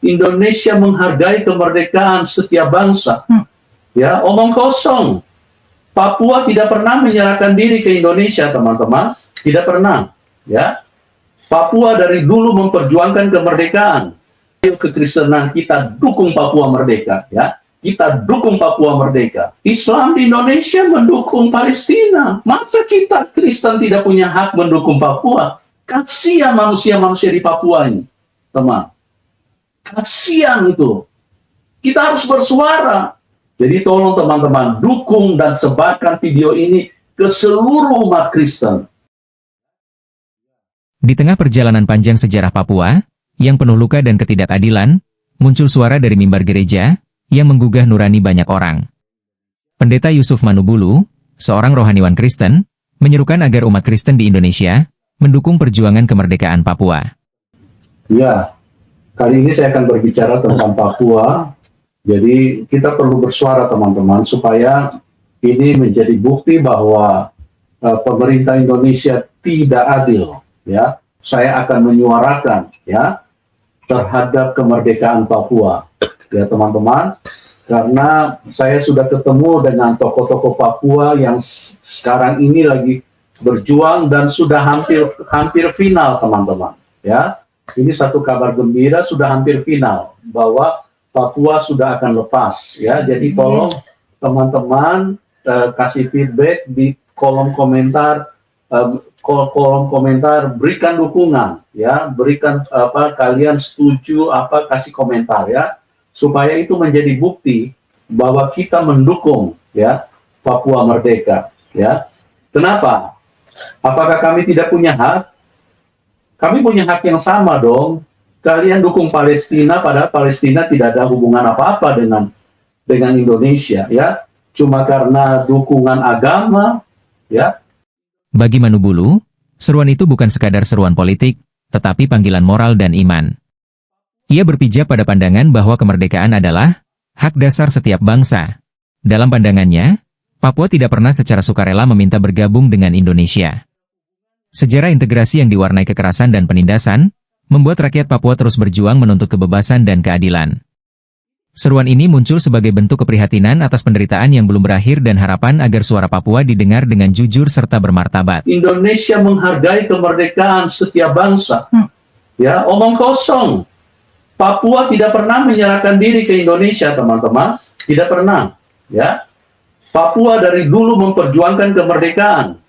Indonesia menghargai kemerdekaan setiap bangsa. Ya, omong kosong. Papua tidak pernah menyerahkan diri ke Indonesia, teman-teman. Tidak pernah. Ya, Papua dari dulu memperjuangkan kemerdekaan. Kekristenan kita dukung Papua merdeka. Ya, kita dukung Papua merdeka. Islam di Indonesia mendukung Palestina. Masa kita Kristen tidak punya hak mendukung Papua? Kasihan manusia-manusia di Papua ini, teman. Kasihan itu. Kita harus bersuara. Jadi tolong teman-teman, dukung dan sebarkan video ini ke seluruh umat Kristen. Di tengah perjalanan panjang sejarah Papua, yang penuh luka dan ketidakadilan, muncul suara dari mimbar gereja, yang menggugah nurani banyak orang. Pendeta Yusuf Manubulu, seorang rohaniwan Kristen, menyerukan agar umat Kristen di Indonesia, mendukung perjuangan kemerdekaan Papua. Ya, kali ini saya akan berbicara tentang Papua. Jadi kita perlu bersuara teman-teman, supaya ini menjadi bukti bahwa pemerintah Indonesia tidak adil. Ya, saya akan menyuarakan ya terhadap kemerdekaan Papua, ya teman-teman, karena saya sudah ketemu dengan tokoh-tokoh Papua yang sekarang ini lagi berjuang dan sudah hampir final, teman-teman. Ya, ini satu kabar gembira, sudah hampir final bahwa Papua sudah akan lepas. Ya, jadi tolong teman-teman kasih feedback di kolom komentar. Berikan dukungan ya, berikan kalian setuju kasih komentar ya, supaya itu menjadi bukti bahwa kita mendukung ya Papua merdeka ya. Kenapa? Apakah kami tidak punya hak? Kami punya hak yang sama dong. Kalian dukung Palestina, padahal Palestina tidak ada hubungan apa-apa dengan Indonesia ya, cuma karena dukungan agama ya. Bagi Manubulu, seruan itu bukan sekadar seruan politik, tetapi panggilan moral dan iman. Ia berpijak pada pandangan bahwa kemerdekaan adalah hak dasar setiap bangsa. Dalam pandangannya, Papua tidak pernah secara sukarela meminta bergabung dengan Indonesia. Sejarah integrasi yang diwarnai kekerasan dan penindasan, membuat rakyat Papua terus berjuang menuntut kebebasan dan keadilan. Seruan ini muncul sebagai bentuk keprihatinan atas penderitaan yang belum berakhir dan harapan agar suara Papua didengar dengan jujur serta bermartabat. Indonesia menghargai kemerdekaan setiap bangsa. Ya, omong kosong. Papua tidak pernah menyerahkan diri ke Indonesia, teman-teman. Tidak pernah. Ya, Papua dari dulu memperjuangkan kemerdekaan.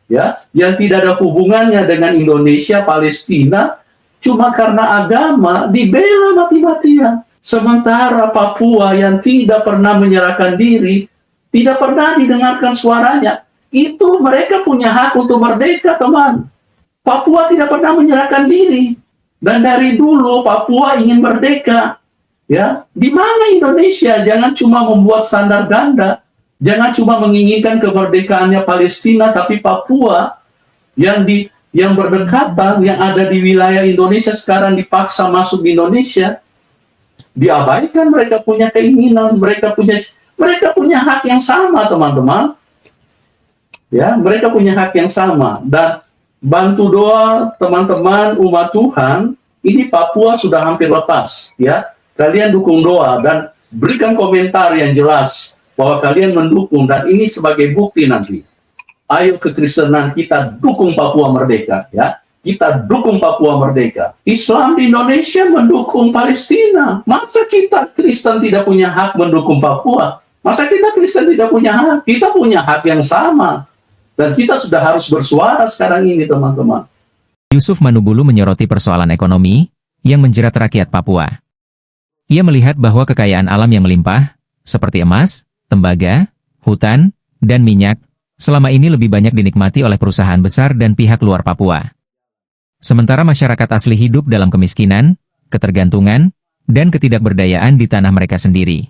Ya, yang tidak ada hubungannya dengan Indonesia, Palestina, cuma karena agama dibela mati-matian. Sementara Papua yang tidak pernah menyerahkan diri, tidak pernah didengarkan suaranya, itu mereka punya hak untuk merdeka, teman. Papua tidak pernah menyerahkan diri, dan dari dulu Papua ingin merdeka. Ya, di mana Indonesia? Jangan cuma membuat standar ganda, jangan cuma menginginkan kemerdekaannya Palestina, tapi Papua yang berdekatan, yang ada di wilayah Indonesia sekarang dipaksa masuk di Indonesia. Diabaikan, mereka punya keinginan, mereka punya hak yang sama, teman-teman. Ya, mereka punya hak yang sama, dan bantu doa teman-teman umat Tuhan, ini Papua sudah hampir lepas, ya. Kalian dukung doa dan berikan komentar yang jelas bahwa kalian mendukung, dan ini sebagai bukti nanti. Ayo kekristenan kita dukung Papua merdeka, ya. Kita dukung Papua merdeka. Islam di Indonesia mendukung Palestina. Masa kita Kristen tidak punya hak mendukung Papua? Masa kita Kristen tidak punya hak? Kita punya hak yang sama. Dan kita sudah harus bersuara sekarang ini, teman-teman. Yusuf Manubulu menyoroti persoalan ekonomi yang menjerat rakyat Papua. Ia melihat bahwa kekayaan alam yang melimpah, seperti emas, tembaga, hutan, dan minyak, selama ini lebih banyak dinikmati oleh perusahaan besar dan pihak luar Papua. Sementara masyarakat asli hidup dalam kemiskinan, ketergantungan, dan ketidakberdayaan di tanah mereka sendiri.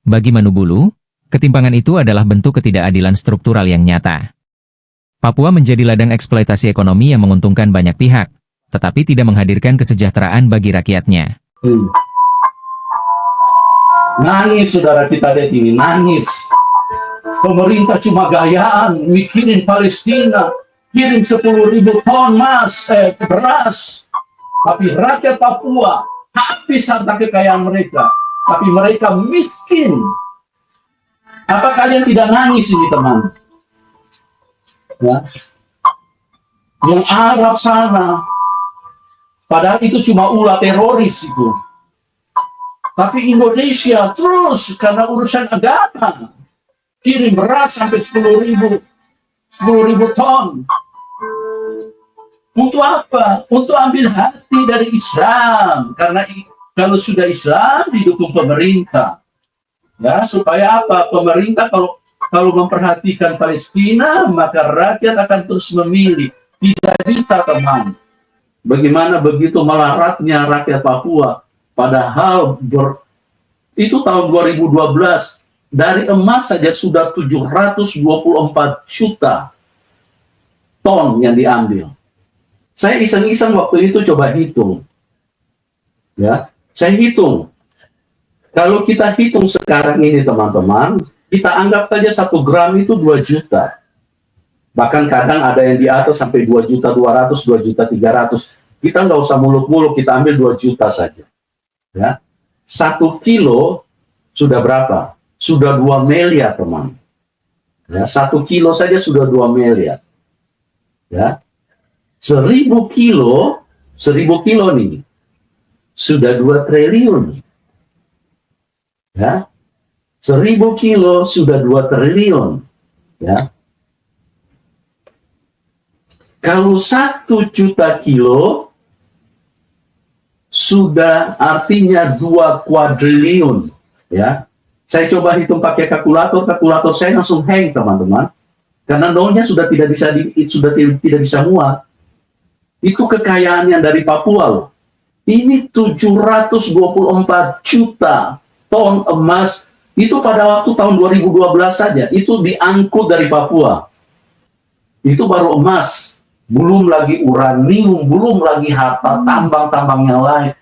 Bagi Manubulu, ketimpangan itu adalah bentuk ketidakadilan struktural yang nyata. Papua menjadi ladang eksploitasi ekonomi yang menguntungkan banyak pihak, tetapi tidak menghadirkan kesejahteraan bagi rakyatnya. Nangis saudara kita lihat ini, nangis. Pemerintah cuma gayaan, mikirin Palestina, kirim 10.000 ton beras. Tapi rakyat Papua habis harta kekayaan mereka. Tapi mereka miskin. Apa kalian tidak nangis ini, teman? Ya. Yang Arab sana, padahal itu cuma ulah teroris itu. Tapi Indonesia terus karena urusan agama kirim beras sampai 10.000 ton. Untuk apa? Untuk ambil hati dari Islam. Karena kalau sudah Islam didukung pemerintah. Ya, supaya apa? Pemerintah kalau memperhatikan Palestina, maka rakyat akan terus memilih. Tidak bisa, teman. Bagaimana begitu melaratnya rakyat Papua. Padahal itu tahun 2012, dari emas saja sudah 724 juta ton yang diambil. Saya iseng-iseng waktu itu coba hitung. Ya, saya hitung. Kalau kita hitung sekarang ini, teman-teman, kita anggap saja 1 gram itu 2 juta. Bahkan kadang ada yang di atas sampai 2.200.000, 2.300.000. Kita nggak usah muluk-muluk, kita ambil 2 juta saja. Ya, 1 kilo sudah berapa? Sudah 2 miliar, teman. Ya, 1 kilo saja sudah 2 miliar. Ya, 1.000 kilo nih, sudah 2 triliun. Ya, 1.000 kilo sudah 2 triliun. Ya, kalau 1 juta kilo sudah artinya 2 kuadriliun. Ya, saya coba hitung pakai kalkulator saya langsung hang, teman-teman, karena nolnya sudah tidak bisa muat. Itu kekayaan yang dari Papua loh. Ini 724 juta ton emas itu pada waktu tahun 2012 saja itu diangkut dari Papua. Itu baru emas, belum lagi uranium, belum lagi harta tambang-tambang yang lain.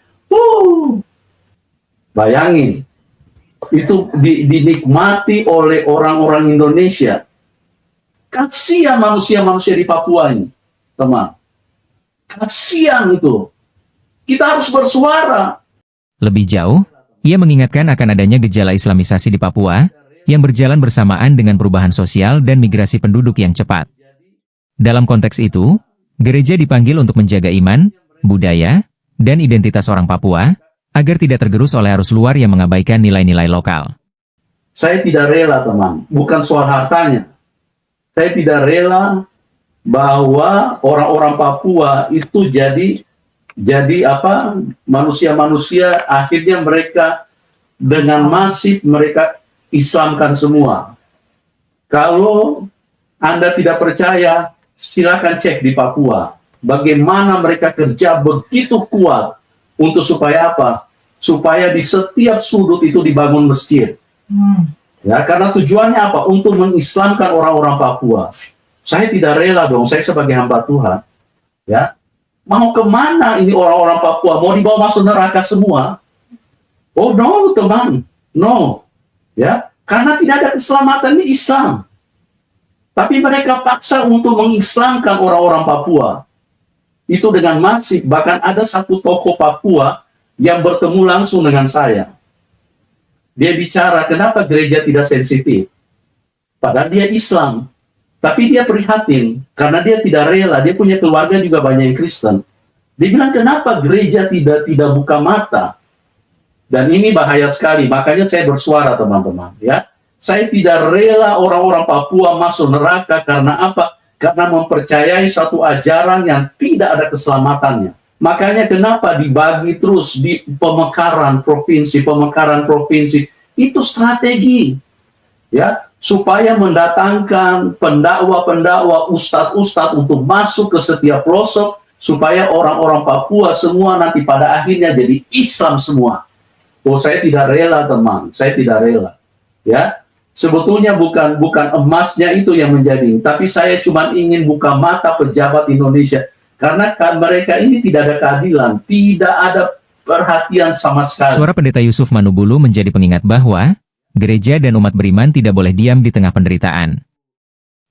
Bayangin, itu dinikmati oleh orang-orang Indonesia. Kasihan manusia-manusia di Papua ini, teman. Kasihan itu. Kita harus bersuara. Lebih jauh, ia mengingatkan akan adanya gejala Islamisasi di Papua yang berjalan bersamaan dengan perubahan sosial dan migrasi penduduk yang cepat. Dalam konteks itu, gereja dipanggil untuk menjaga iman, budaya, dan identitas orang Papua agar tidak tergerus oleh arus luar yang mengabaikan nilai-nilai lokal. Saya tidak rela, teman, bukan soal hartanya. Saya tidak rela bahwa orang-orang Papua itu jadi manusia-manusia akhirnya mereka dengan masif mereka Islamkan semua. Kalau Anda tidak percaya, silakan cek di Papua bagaimana mereka kerja begitu kuat untuk supaya apa? Supaya di setiap sudut itu dibangun masjid. Ya, karena tujuannya apa? Untuk mengislamkan orang-orang Papua. Saya tidak rela dong, saya sebagai hamba Tuhan, ya, mau kemana ini orang-orang Papua? Mau dibawa masuk neraka semua? Oh no, teman, no, ya, karena tidak ada keselamatan di Islam. Tapi mereka paksa untuk mengislamkan orang-orang Papua. Itu dengan masif, bahkan ada satu tokoh Papua yang bertemu langsung dengan saya. Dia bicara, kenapa gereja tidak sensitif? Padahal dia Islam. Tapi dia prihatin, karena dia tidak rela, dia punya keluarga juga banyak yang Kristen. Dia bilang, kenapa gereja tidak buka mata? Dan ini bahaya sekali, makanya saya bersuara, teman-teman. Ya, saya tidak rela orang-orang Papua masuk neraka, karena apa? Karena mempercayai satu ajaran yang tidak ada keselamatannya. Makanya kenapa dibagi terus di pemekaran provinsi, itu strategi. Ya, supaya mendatangkan pendakwa-pendakwa, ustadz-ustadz untuk masuk ke setiap pelosok, supaya orang-orang Papua semua nanti pada akhirnya jadi Islam semua. Oh, saya tidak rela, teman, saya tidak rela. Ya, sebetulnya bukan emasnya itu yang menjadi, tapi saya cuma ingin buka mata pejabat Indonesia, karena mereka ini tidak ada keadilan, tidak ada perhatian sama sekali. Suara Pendeta Yusuf Manubulu menjadi pengingat bahwa gereja dan umat beriman tidak boleh diam di tengah penderitaan.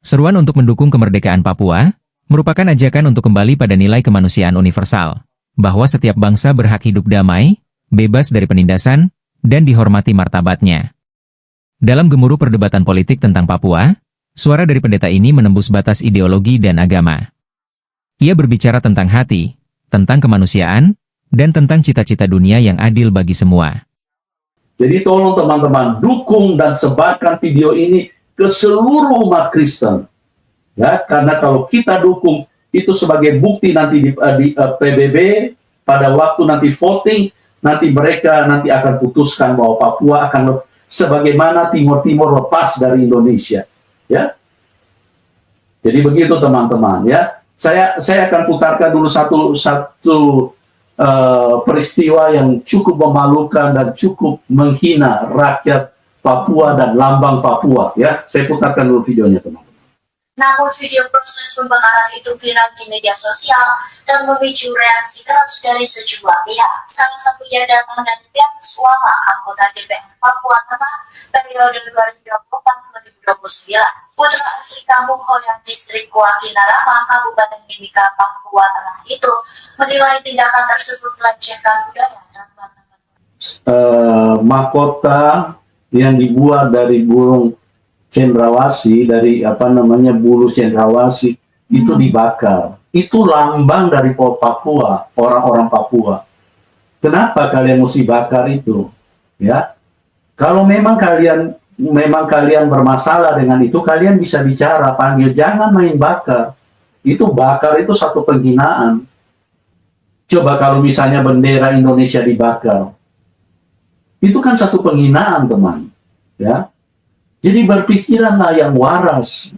Seruan untuk mendukung kemerdekaan Papua merupakan ajakan untuk kembali pada nilai kemanusiaan universal, bahwa setiap bangsa berhak hidup damai, bebas dari penindasan, dan dihormati martabatnya. Dalam gemuruh perdebatan politik tentang Papua, suara dari pendeta ini menembus batas ideologi dan agama. Ia berbicara tentang hati, tentang kemanusiaan, dan tentang cita-cita dunia yang adil bagi semua. Jadi tolong teman-teman, dukung dan sebarkan video ini ke seluruh umat Kristen. Ya, karena kalau kita dukung itu sebagai bukti nanti di PBB pada waktu nanti voting, nanti mereka nanti akan putuskan bahwa Papua akan sebagaimana Timur Timur lepas dari Indonesia. Ya. Jadi begitu teman-teman ya. Saya akan putarkan dulu satu peristiwa yang cukup memalukan dan cukup menghina rakyat Papua dan lambang Papua ya. Saya putarkan dulu videonya teman-teman. Namun video proses pembakaran itu viral di media sosial dan memicu reaksi keras dari sejumlah pihak. Salah satunya datang dari pihak Suama, anggota DPR Papua Tengah periode 2024-2029. Putra asli kampung Hoyang Distrik Kuakinarama, Kabupaten Mimika, Papua Tengah itu menilai tindakan tersebut melecehkan budaya dan mahkota yang dibuat dari burung cendrawasih, dari bulu cendrawasih itu dibakar. Itu lambang dari Papua, orang-orang Papua. Kenapa kalian mesti bakar itu? Ya, kalau memang kalian bermasalah dengan itu, kalian bisa bicara, panggil, jangan main bakar. Itu bakar itu satu penghinaan. Coba kalau misalnya bendera Indonesia dibakar, itu kan satu penghinaan teman. Ya, jadi berpikiranlah yang waras.